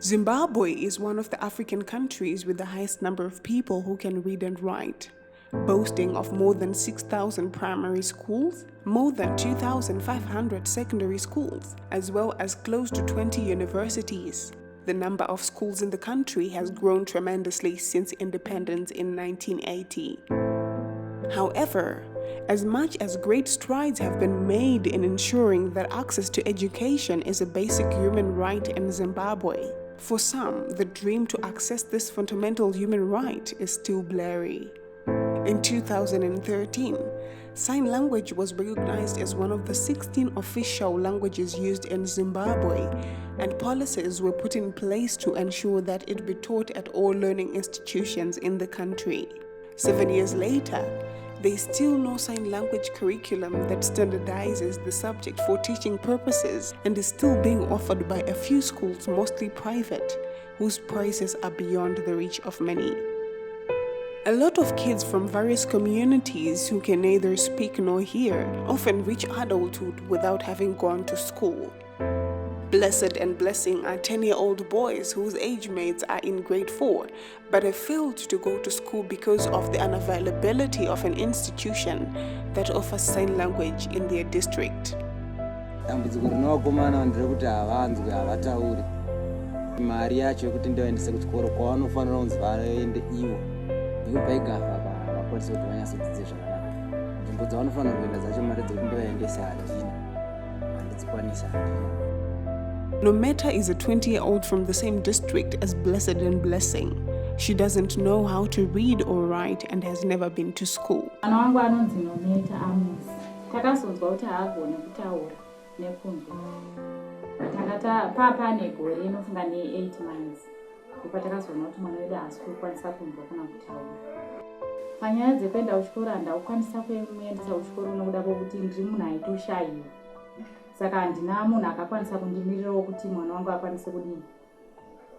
Zimbabwe is one of the African countries with the highest number of people who can read and write, boasting of more than 6,000 primary schools, more than 2,500 secondary schools, as well as close to 20 universities. The number of schools in the country has grown tremendously since independence in 1980. However, as much as great strides have been made in ensuring that access to education is a basic human right in Zimbabwe, for some, the dream to access this fundamental human right is still blurry. In 2013, sign language was recognized as one of the 16 official languages used in Zimbabwe, and policies were put in place to ensure that it be taught at all learning institutions in the country. 7 years later, there is still no sign language curriculum that standardizes the subject for teaching purposes and is still being offered by a few schools, mostly private, whose prices are beyond the reach of many. A lot of kids from various communities who can neither speak nor hear often reach adulthood without having gone to school. Blessed and Blessing are 10-year-old boys whose age mates are in grade 4 but have failed to go to school because of the unavailability of an institution that offers sign language in their district. Nometa is a 20-year-old from the same district as Blessed and Blessing. She doesn't know how to read or write and has never been to school. Saka handina munhu akakwanisa kundimirirawo kuti mwana wangu akwanise kudini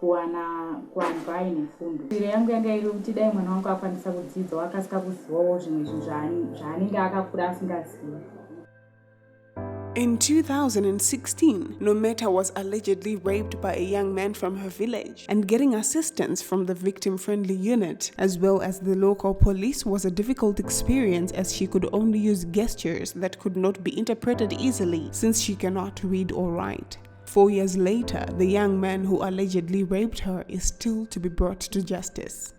kuwanikwa aine fundo. Njira yangu yanga iri kuti dai mwana wangu akwanisa kudzidza wakasika kuzivawo zvimwe zvinhu zvaanenge akakura asingazivi. In 2016, Nometa was allegedly raped by a young man from her village, and getting assistance from the victim-friendly unit as well as the local police was a difficult experience, as she could only use gestures that could not be interpreted easily since she cannot read or write. 4 years later, the young man who allegedly raped her is still to be brought to justice.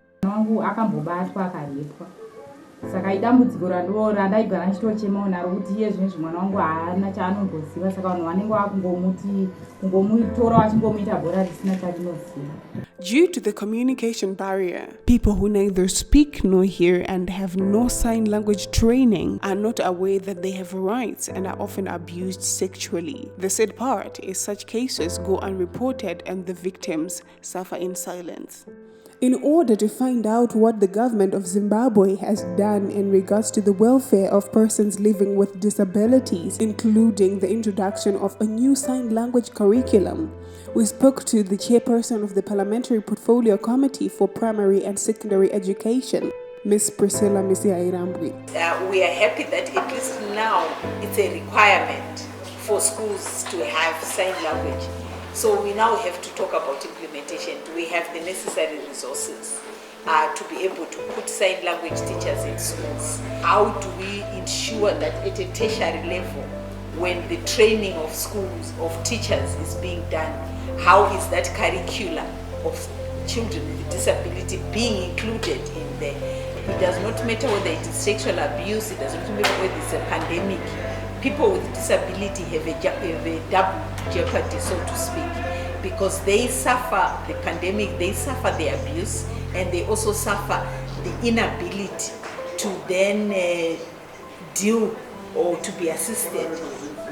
Saka idambudziko randaigara ndichitochema naro kuti iye zvinezvi mwana wangu haana chaanongoziva, saka vanhu vanenge vakungomutora vachingomuita bhora risina charinoziva. Due to the communication barrier, people who neither speak nor hear and have no sign language training are not aware that they have rights and are often abused sexually. The sad part is such cases go unreported and the victims suffer in silence. In order to find out what the government of Zimbabwe has done in regards to the welfare of persons living with disabilities, including the introduction of a new sign language curriculum, we spoke to the chairperson of the Parliamentary Portfolio Committee for Primary and Secondary Education, Ms. Priscilla Misiairambwi. We are happy that at least now it's a requirement for schools to have sign language. So we now have to talk about implementation. Do we have the necessary resources to be able to put sign language teachers in schools? How do we ensure that at a tertiary level, when the training of schools, of teachers is being done, how is that curriculum of children with disability being included in there? It does not matter whether it is sexual abuse, it does not matter whether it's a pandemic. People with disability have a double jeopardy, so to speak, because they suffer the pandemic, they suffer the abuse, and they also suffer the inability to then deal or to be assisted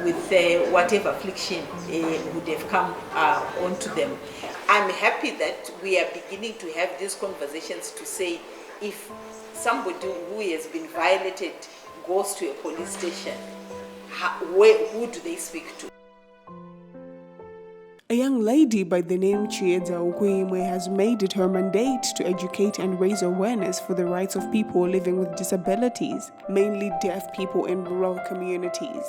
with whatever affliction would have come onto them. I'm happy that we are beginning to have these conversations to say if somebody who has been violated goes to a police station, who do they speak to? A young lady by the name FeedZW has made it her mandate to educate and raise awareness for the rights of people living with disabilities, mainly deaf people in rural communities.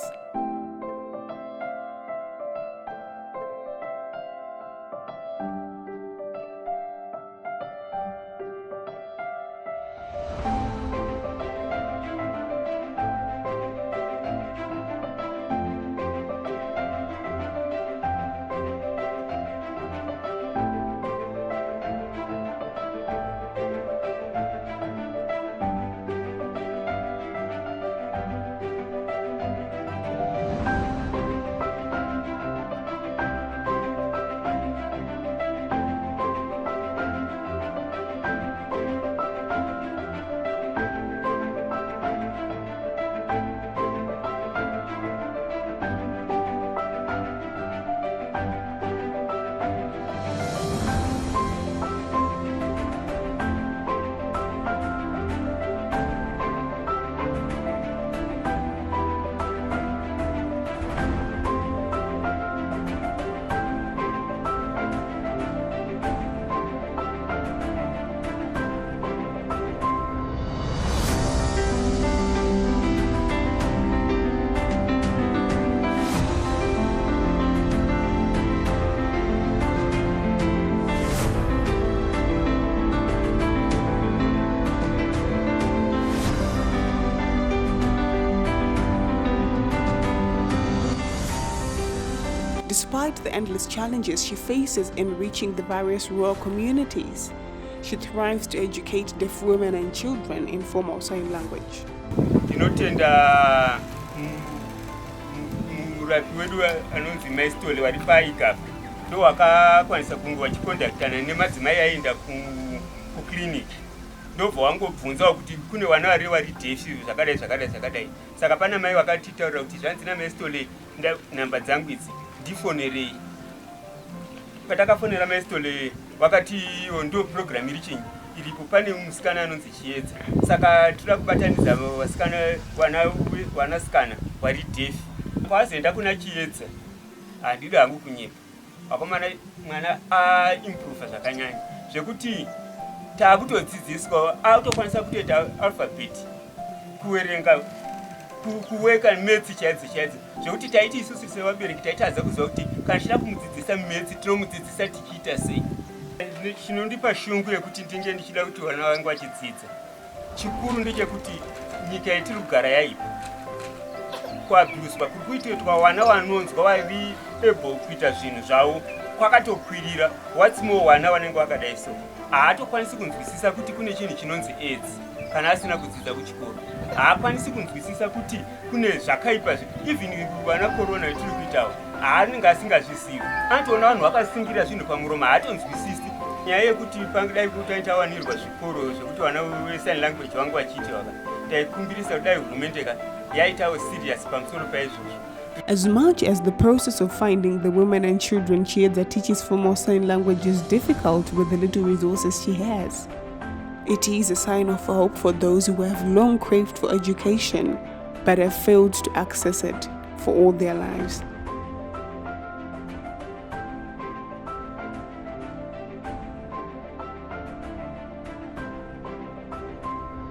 Despite the endless challenges she faces in reaching the various rural communities, she thrives to educate deaf women and children in formal sign language. Tinotenda murapi wedu anonzi maistole wari paikafu ndo wakakwanisa kunge wachikondakitana nemadzimai aenda kukliniki ndobva wangobvunzawo kuti kune vana vari defi zvakadai saka pana mai vakatitaurira kuti zvanzi namaistole nhamba dzangu idzi ndifonerei. Patakafonera maistole vakati iyo ndo program iripo pane musikana anonzi Kheda, saka toda kubatanidza vanasikana vari defi. Kwazoenda kuna Kheda handidi hangu kunyepa, vakomana mwana aimprova zvakanyanya zvekuti taakutodzidziswa akutokwanisa kutoita alphabet, kuverenga, kuweka metsi chaidzo zvekuti taiti isusu sevabereki taitadza kuziva kuti kana tichida kumudzidzisa metsi tinomudzidzisa tichiita sei. Chinondipa shungu yekuti ndinge ndichida kuti vana vangu vachidzidza chikuru ndechekuti nyika yetiri kugara yaipa kuabhuswa kuri kuitoitwa vana vanonzwa vari able kuita zvinhu zvavo kwakatokwirira. What's more, vana vanenge vakadai so haatokwanisi kunzwisisa kuti kune chinhu chinonzi AIDS kana asina kudzidza kuchikoro. Haakwanisi kunzwisisa kuti kune zvakaipa even vana corona yetiri kuitawo haanenge asingazvisivi. Anotoona vanhu vakasungira zvinhu pamuromo haatonzwisisi. Nyaya yekuti pangidai kutaita wanirwa zvikoro zvekuti vana vesign language vangu vachiiti vaka taikumbirisa kudai hurumende yaitawo serious pamusoro paizvozvo. As much as the process of finding the women and children Kheda teaches formal sign language is difficult with the little resources she has, it is a sign of hope for those who have long craved for education but have failed to access it for all their lives.